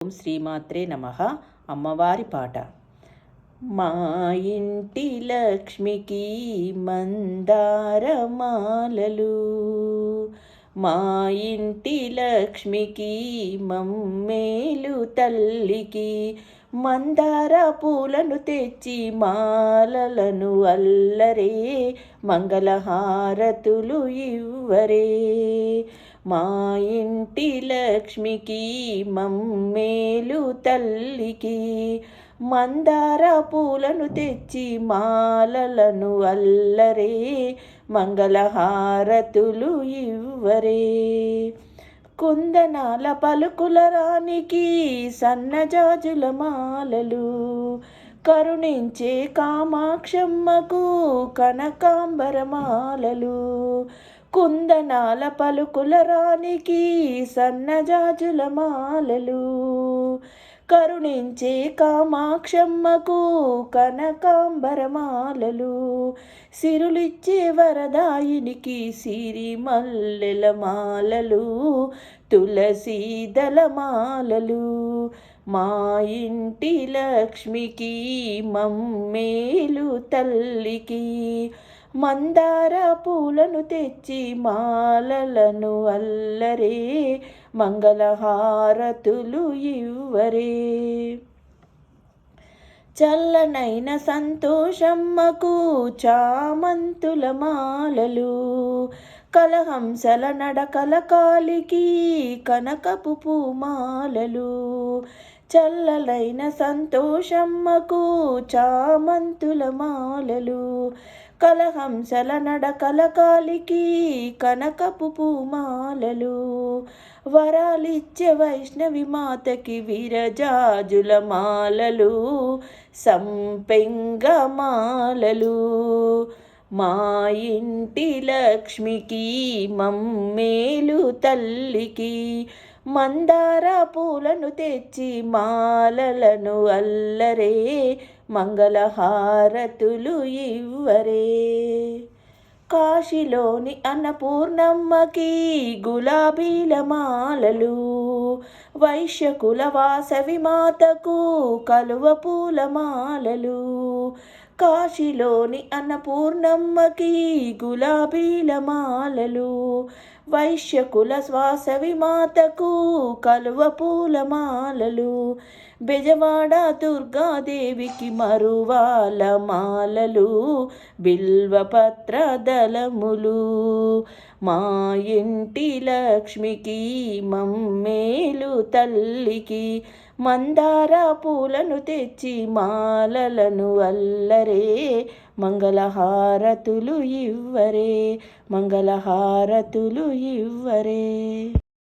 ఓం శ్రీమాత్రే నమః. అమ్మవారి పాట. మా ఇంటి లక్ష్మికి మందారమాలలు, మా ఇంటి లక్ష్మికి మమ్మేలు తల్లికి మందార పూలను తెచ్చి మాలలను అల్లరే, మంగళహారతులు ఇవ్వరే. మా ఇంటి లక్ష్మికి మమ్మేలు తల్లికి మందార పూలను తెచ్చి మాలలను అల్లరే, మంగళహారతులు ఇవ్వరే. కుందనాల పలుకుల రానికి సన్నజాజుల మాలలు, కరుణించే కామాక్షమ్మకు కనకాంబరమాలలు. కుందనాల పలుకుల రానికి సన్నజాజుల మాలలు, కరుణించే కామాక్షమ్మకు కనకాంబరమాలలు. సిరులిచ్చే వరదాయినికి సిరి మల్లెల మాలలు, తులసీదళ మాలలు. మా ఇంటి లక్ష్మికి మమ్మేలు తల్లికి మందార పూలను తెచ్చి మాలలను అల్లరే, మంగళహారతులు ఇవ్వరే. చల్లనైన సంతోషమ్మకు చామంతుల మాలలు, కలహంసల నడకల కాలికి కనకపు పూమాలలు. చల్లనైన సంతోషమ్మకు చామంతుల మాలలు, కలహంసల నడకల కాలికి కనకపు పూమాలలు. వరాలిచ్చే వైష్ణవి మాతకి విరజాజుల మాలలు, సంపెంగ మాలలు. మా ఇంటి లక్ష్మికి మమ్మేలు తల్లికి మందార పూలను తెచ్చి మాలలను అల్లరే, మంగళహారతులు ఇవ్వరే. కాశీలోని అన్నపూర్ణమ్మకి గులాబీల మాలలు, వైశ్యకుల వాసవి మాతకు కలువ పూల మాలలు. కాశీలోని అన్నపూర్ణమ్మకి గులాబీల మాలలు, వైశ్యకుల వాసవి మాతకు కలువ పూల మాలలు. బెజవాడ దుర్గాదేవికి మరువాల మాలలు, బిల్వపత్ర దళములు. మా ఇంటి లక్ష్మికి మమ్మేలు తల్లికి మందార పూలను తెచ్చి మాలలను అల్లరే, మంగళహారతులు ఇవ్వరే, మంగళహారతులు ఇవ్వరే.